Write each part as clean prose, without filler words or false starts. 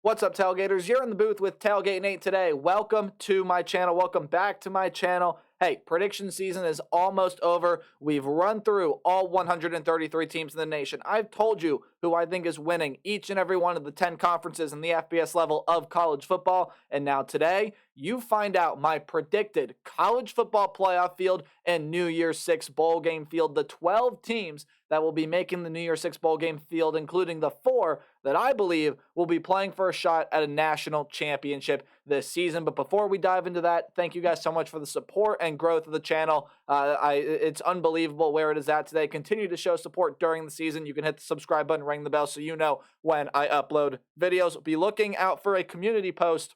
What's up, Tailgaters? You're in the booth with Tailgate Nate today. Welcome to my channel. Welcome back to my channel. Hey, prediction season is almost over. We've run through all 133 teams in the nation. I've told you who I think is winning each and every one of the 10 conferences in the FBS level of college football. And now today, you find out my predicted college football playoff field and New Year's Six bowl game field. The 12 teams that will be making the New Year's Six bowl game field, including the 4 that I believe will be playing for a shot at a national championship this season. But before we dive into that, thank you guys so much for the support and growth of the channel. It's unbelievable where it is at today. Continue to show support during the season. You can hit the subscribe button, ring the bell so you know when I upload videos. Be looking out for a community post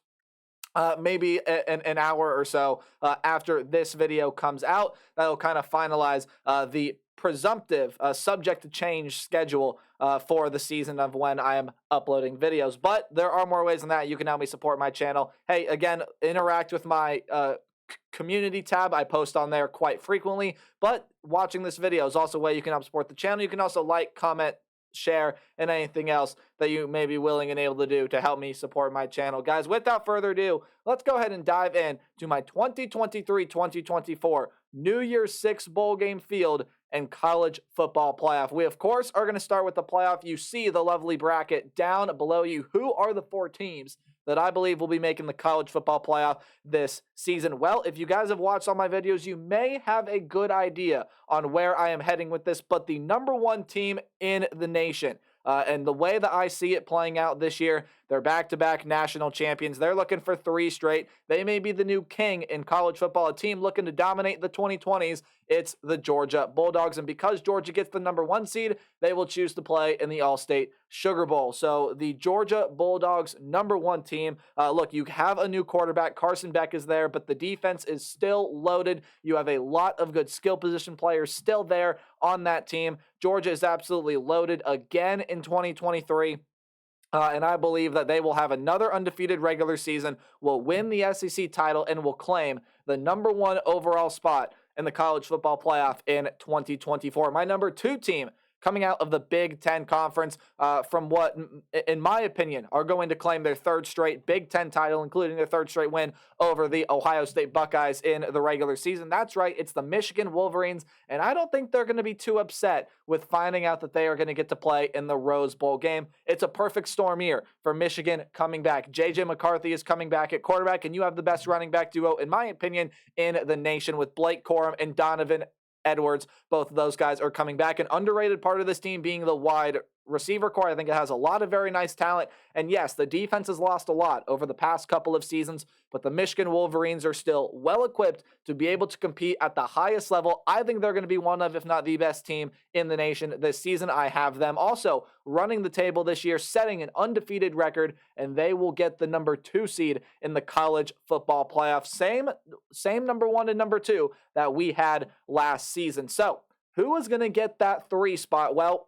maybe an hour or so after this video comes out. That'll kind of finalize the presumptive subject to change schedule for the season of when I am uploading videos. But there are more ways than that. You can help me support my channel. Hey, again, interact with my community tab. I post on there quite frequently, but watching this video is also a way you can help support the channel. You can also like, comment, share, and anything else that you may be willing and able to do to help me support my channel. Guys, without further ado, let's go ahead and dive in to my 2023-2024 New Year's Six bowl game field and college football playoff. We, of course, are going to start with the playoff. You see the lovely bracket down below you. Who are the 4 teams that I believe will be making the college football playoff this season? Well, if you guys have watched all my videos, you may have a good idea on where I am heading with this, but the number 1 team in the nation, and the way that I see it playing out this year, they're back-to-back national champions. They're looking for 3 straight. They may be the new king in college football, a team looking to dominate the 2020s. It's the Georgia Bulldogs, and because Georgia gets the number 1 seed, they will choose to play in the All-State Sugar Bowl. So the Georgia Bulldogs, number 1 team. Look, you have a new quarterback. Carson Beck is there, but the defense is still loaded. You have a lot of good skill position players still there on that team. Georgia is absolutely loaded again in 2023. And I believe that they will have another undefeated regular season, will win the SEC title, and will claim the number 1 overall spot in the college football playoff in 2024. My number 2 team coming out of the Big Ten Conference, from what, in my opinion, are going to claim their 3rd straight Big Ten title, including their 3rd straight win over the Ohio State Buckeyes in the regular season. That's right, it's the Michigan Wolverines, and I don't think they're going to be too upset with finding out that they are going to get to play in the Rose Bowl game. It's a perfect storm year for Michigan coming back. J.J. McCarthy is coming back at quarterback, and you have the best running back duo, in my opinion, in the nation with Blake Corum and Donovan Edwards. Both of those guys are coming back. An underrated part of this team being the wide receiver core. I think it has a lot of very nice talent. And yes, the defense has lost a lot over the past couple of seasons, but the Michigan Wolverines are still well equipped to be able to compete at the highest level. I think they're going to be one of, if not the best team in the nation this season. I have them also running the table this year, setting an undefeated record, and they will get the number 2 seed in the college football playoff. Same number 1 and number 2 that we had last season. So who is going to get that 3 spot? Well,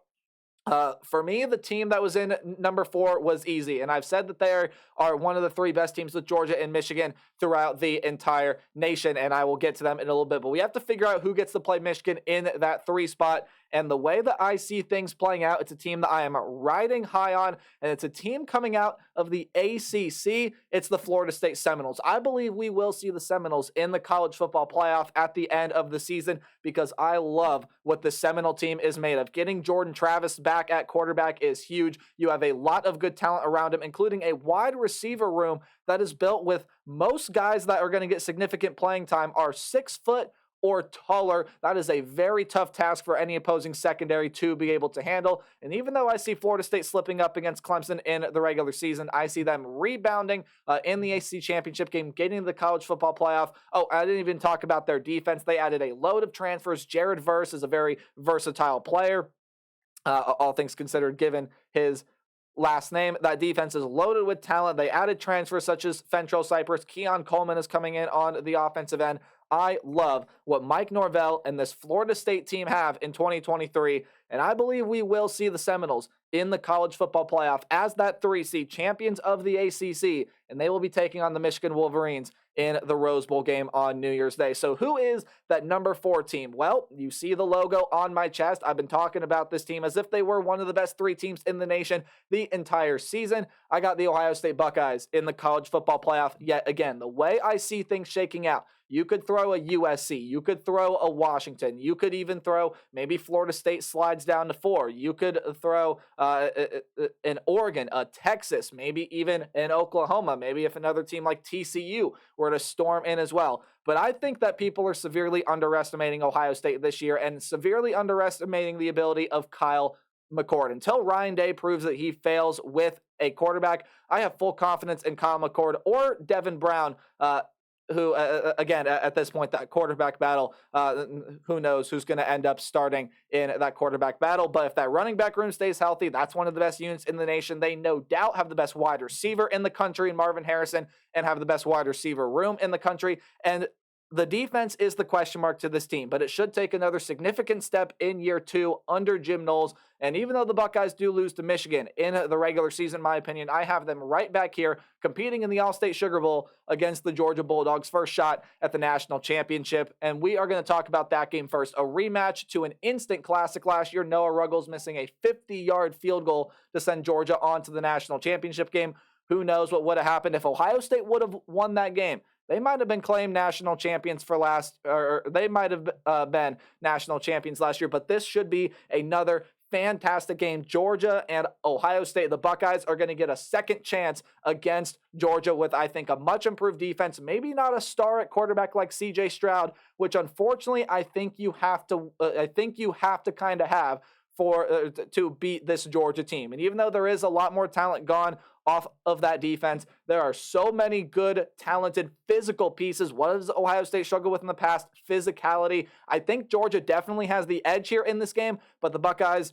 for me, the team that was in number 4 was easy, and I've said that they are one of the 3 best teams with Georgia and Michigan throughout the entire nation, and I will get to them in a little bit, but we have to figure out who gets to play Michigan in that 3 spot, and the way that I see things playing out, it's a team that I am riding high on, and it's a team coming out of the ACC. It's the Florida State Seminoles. I believe we will see the Seminoles in the college football playoff at the end of the season because I love what the Seminole team is made of. Getting Jordan Travis back at quarterback is huge. You have a lot of good talent around him, including a wide receiver room that is built with most guys that are going to get significant playing time are 6 foot or taller. That is a very tough task for any opposing secondary to be able to handle. And even though I see Florida State slipping up against Clemson in the regular season, I see them rebounding in the ACC championship game, getting to the college football playoff. Oh, I didn't even talk about their defense. They added a load of transfers. Jared Verse is a very versatile player, all things considered, given his last name. That defense is loaded with talent. They added transfers such as Fentrell Cypress. Keon Coleman is coming in on the offensive end. I love what Mike Norvell and this Florida State team have in 2023, and I believe we will see the Seminoles in the college football playoff as that 3 seed, champions of the ACC, and they will be taking on the Michigan Wolverines in the Rose Bowl game on New Year's Day. So who is that number 4 team? Well, you see the logo on my chest. I've been talking about this team as if they were one of the best 3 teams in the nation the entire season. I got the Ohio State Buckeyes in the college football playoff yet again. The way I see things shaking out, you could throw a USC, you could throw a Washington, you could even throw maybe Florida State slides down to 4, you could throw an Oregon, a Texas, maybe even an Oklahoma, maybe if another team like TCU were to storm in as well. But I think that people are severely underestimating Ohio State this year and severely underestimating the ability of Kyle McCord. Until Ryan Day proves that he fails with a quarterback, I have full confidence in Kyle McCord or Devin Brown, who, again, at this point, that quarterback battle, who knows who's going to end up starting in that quarterback battle. But if that running back room stays healthy, that's one of the best units in the nation. They no doubt have the best wide receiver in the country in Marvin Harrison and have the best wide receiver room in the country. And the defense is the question mark to this team, but it should take another significant step in year 2 under Jim Knowles. And even though the Buckeyes do lose to Michigan in the regular season, in my opinion, I have them right back here competing in the All-State Sugar Bowl against the Georgia Bulldogs, first shot at the national championship. And we are going to talk about that game first. A rematch to an instant classic last year. Noah Ruggles missing a 50-yard field goal to send Georgia on to the national championship game. Who knows what would have happened if Ohio State would have won that game? They might have been claimed national champions they might have been national champions last year, but this should be another fantastic game. Georgia and Ohio State, the Buckeyes are going to get a second chance against Georgia with, I think, a much improved defense. Maybe not a star at quarterback like C.J. Stroud, which unfortunately I think you have to kind of have to beat this Georgia team. And even though there is a lot more talent gone off of that defense, there are so many good, talented, physical pieces. What does Ohio State struggle with in the past? Physicality. I think Georgia definitely has the edge here in this game, but the Buckeyes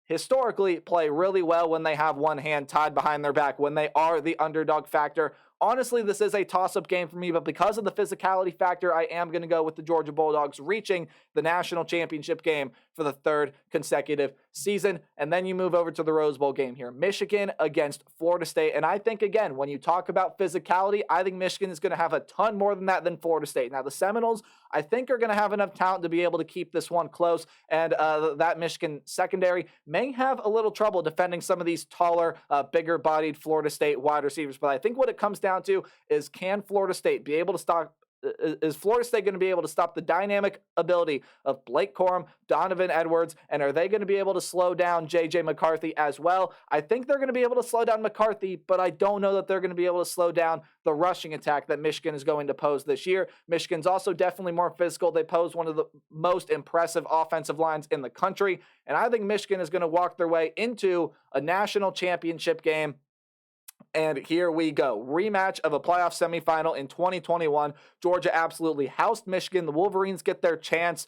historically play really well when they have one hand tied behind their back, when they are the underdog factor. Honestly, this is a toss-up game for me, but because of the physicality factor, I am going to go with the Georgia Bulldogs reaching the national championship game for the 3rd consecutive season. And then you move over to the Rose Bowl game here. Michigan against Florida State. And I think, again, when you talk about physicality, I think Michigan is going to have a ton more than that than Florida State. Now, the Seminoles, I think, are going to have enough talent to be able to keep this one close. And that Michigan secondary may have a little trouble defending some of these taller, bigger-bodied Florida State wide receivers. But I think what it comes down to is, can Florida State be able to stop? Is Florida State going to be able to stop the dynamic ability of Blake Corum, Donovan Edwards, and are they going to be able to slow down J.J. McCarthy as well? I think they're going to be able to slow down McCarthy, but I don't know that they're going to be able to slow down the rushing attack that Michigan is going to pose this year. Michigan's also definitely more physical. They pose one of the most impressive offensive lines in the country, and I think Michigan is going to walk their way into a national championship game. And here we go. Rematch of a playoff semifinal in 2021. Georgia absolutely housed Michigan. The Wolverines get their chance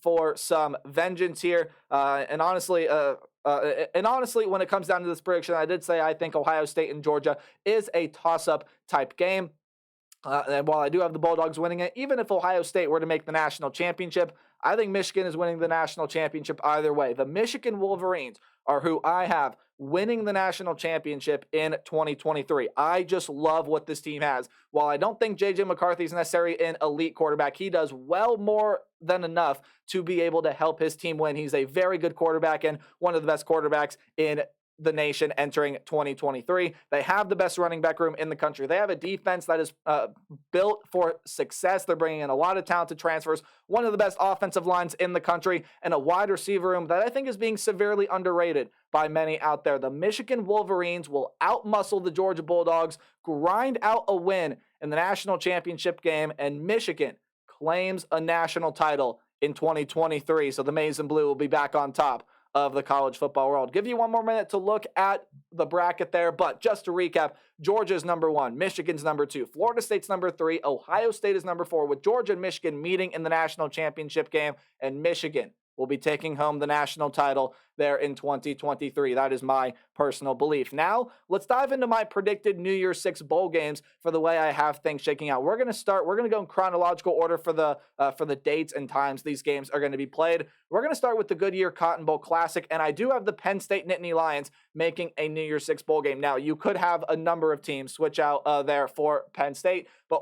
for some vengeance here. And honestly, when it comes down to this prediction, I did say I think Ohio State and Georgia is a toss-up type game. And while I do have the Bulldogs winning it, even if Ohio State were to make the national championship, I think Michigan is winning the national championship either way. The Michigan Wolverines are who I have winning the national championship in 2023. I just love what this team has. While I don't think J.J. McCarthy is necessarily an elite quarterback, he does well more than enough to be able to help his team win. He's a very good quarterback and one of the best quarterbacks in the nation entering 2023. They have the best running back room in the country. They have a defense that is built for success. They're bringing in a lot of talented transfers, one of the best offensive lines in the country, and a wide receiver room that I think is being severely underrated by many out there. The Michigan Wolverines will outmuscle the Georgia Bulldogs, grind out a win in the national championship game, and Michigan claims a national title in 2023. So the Maize and Blue will be back on top of the college football world. Give you one more minute to look at the bracket there, but just to recap, Georgia's number 1, Michigan's number 2, Florida State's number 3, Ohio State is number 4, with Georgia and Michigan meeting in the national championship game, and Michigan will be taking home the national title there in 2023. That is my personal belief. Now, let's dive into my predicted New Year's Six bowl games for the way I have things shaking out. We're going to go in chronological order for the dates and times these games are going to be played. We're going to start with the Goodyear Cotton Bowl Classic, and I do have the Penn State Nittany Lions making a New Year's Six bowl game. Now, you could have a number of teams switch out there for Penn State, but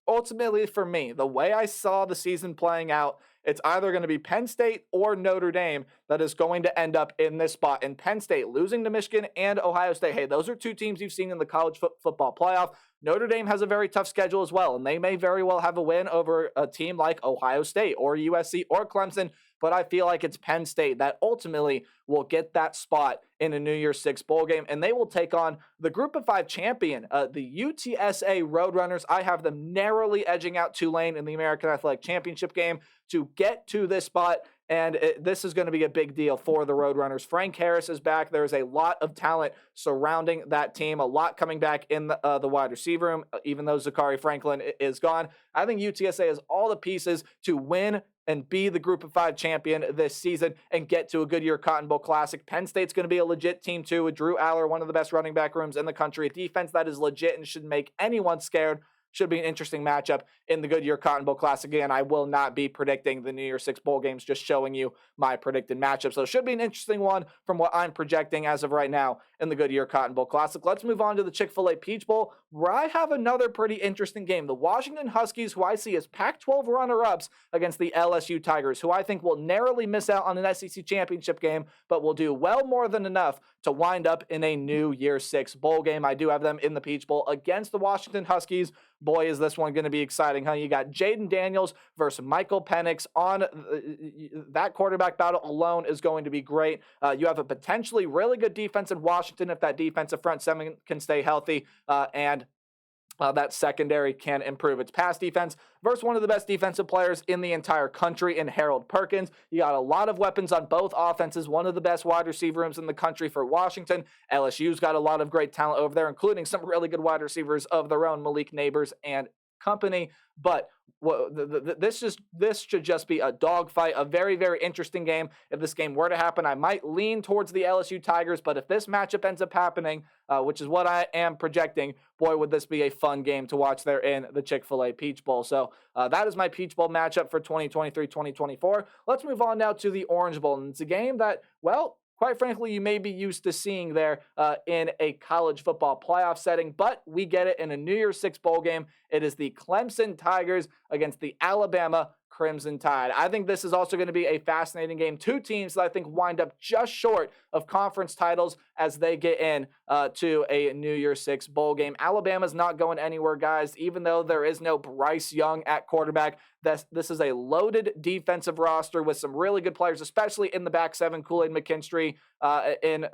ultimately for me, the way I saw the season playing out, it's either going to be Penn State or Notre Dame that is going to end up in this spot. And Penn State losing to Michigan and Ohio State, hey, those are two teams you've seen in the college football playoff. Notre Dame has a very tough schedule as well, and they may very well have a win over a team like Ohio State or USC or Clemson, but I feel like it's Penn State that ultimately will get that spot in a New Year's Six bowl game, and they will take on the Group of Five champion, the UTSA Roadrunners. I have them narrowly edging out Tulane in the American Athletic Championship game to get to this spot, and this is going to be a big deal for the Roadrunners. Frank Harris is back. There's a lot of talent surrounding that team, a lot coming back in the wide receiver room, even though Zachary Franklin is gone. I think UTSA has all the pieces to win and be the Group of Five champion this season and get to a Goodyear Cotton Bowl Classic. Penn State's going to be a legit team too, with Drew Aller, one of the best running back rooms in the country, a defense that is legit and should make anyone scared. Should be an interesting matchup in the Goodyear Cotton Bowl Classic. Again, I will not be predicting the New Year's Six bowl games, just showing you my predicted matchup. So it should be an interesting one from what I'm projecting as of right now in the Goodyear Cotton Bowl Classic. Let's move on to the Chick-fil-A Peach Bowl, where I have another pretty interesting game. The Washington Huskies, who I see as Pac-12 runner-ups against the LSU Tigers, who I think will narrowly miss out on an SEC championship game, but will do well more than enough to wind up in a New Year's Six bowl game. I do have them in the Peach Bowl against the Washington Huskies. Boy, is this one going to be exciting, huh? You got Jaden Daniels versus Michael Penix on that quarterback battle alone is going to be great. You have a potentially really good defense in Washington if that defensive front seven can stay healthy, and that secondary can improve its pass defense versus one of the best defensive players in the entire country in Harold Perkins. You got a lot of weapons on both offenses, one of the best wide receiver rooms in the country for Washington. LSU's got a lot of great talent over there, including some really good wide receivers of their own, Malik Neighbors and company. But this should just be a dogfight, a very, very interesting game. If this game were to happen, I might lean towards the LSU Tigers, but if this matchup ends up happening, which is what I am projecting, boy, would this be a fun game to watch there in the Chick-fil-A Peach Bowl. So that is my Peach Bowl matchup for 2023-2024. Let's move on now to the Orange Bowl, and it's a game that, well, quite frankly, you may be used to seeing there in a college football playoff setting, but we get it in a New Year's Six bowl game. It is the Clemson Tigers against the Alabama Crimson Tide. I think this is also going to be a fascinating game. Two teams that I think wind up just short of conference titles as they get in to a New Year's Six bowl game. Alabama's not going anywhere, guys, even though there is no Bryce Young at quarterback. This is a loaded defensive roster with some really good players, especially in the back seven, Kool-Aid McKinstry in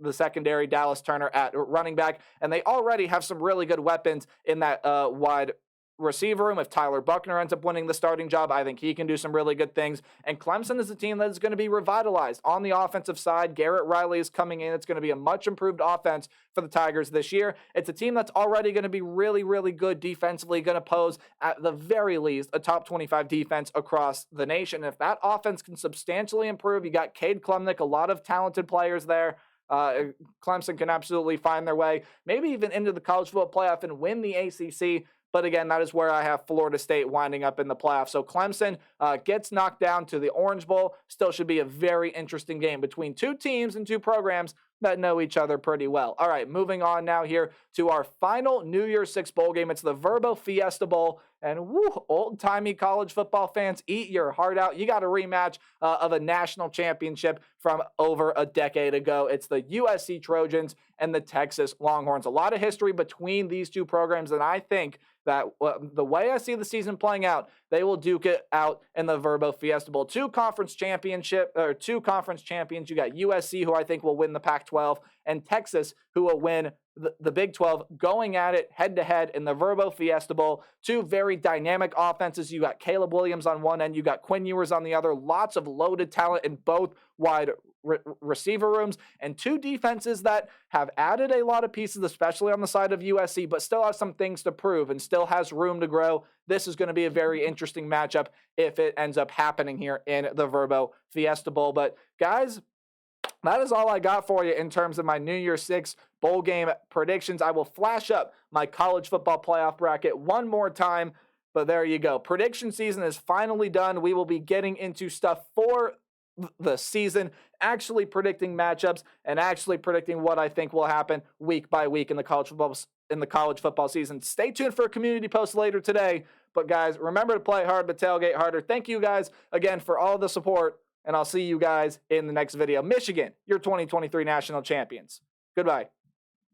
the secondary, Dallas Turner at running back, and they already have some really good weapons in that wide receiver room. If Tyler Buckner ends up winning the starting job, I think he can do some really good things. And Clemson is a team that is going to be revitalized on the offensive side. Garrett Riley is coming in. It's going to be a much improved offense for the Tigers this year. It's a team that's already going to be really, really good defensively, going to pose at the very least a top 25 defense across the nation. If that offense can substantially improve, you got Cade Klubnik, a lot of talented players there. Clemson can absolutely find their way, maybe even into the college football playoff and win the ACC. But again, that is where I have Florida State winding up in the playoffs. So Clemson gets knocked down to the Orange Bowl. Still should be a very interesting game between two teams and two programs that know each other pretty well. All right, moving on now here to our final New Year's Six bowl game. It's the Verbo Fiesta Bowl. And woo, old-timey college football fans, eat your heart out. You got a rematch of a national championship from over a decade ago. It's the USC Trojans and the Texas Longhorns. A lot of history between these two programs, and I think that the way I see the season playing out, they will duke it out in the Verbo Fiesta Bowl. Two conference champions. You got USC, who I think will win the Pac-12, and Texas, who will win the Big 12, going at it head-to-head in the Verbo Fiesta Bowl. Two very dynamic offenses. You got Caleb Williams on one end. You got Quinn Ewers on the other. Lots of loaded talent in both wide receiver rooms, and 2 defenses that have added a lot of pieces, especially on the side of USC, but still have some things to prove and still has room to grow. This is going to be a very interesting matchup if it ends up happening here in the Verbo Fiesta Bowl. But guys, that is all I got for you in terms of my New Year's 6 bowl game predictions. I will flash up my college football playoff bracket one more time, but there you go. Prediction season is finally done. We will be getting into stuff for the season, actually predicting matchups and actually predicting what I think will happen week by week in the college football season. Stay tuned for a community post later today. But guys, remember to play hard but tailgate harder. Thank you guys again for all the support, and I'll see you guys in the next video. Michigan, your 2023 national champions. Goodbye.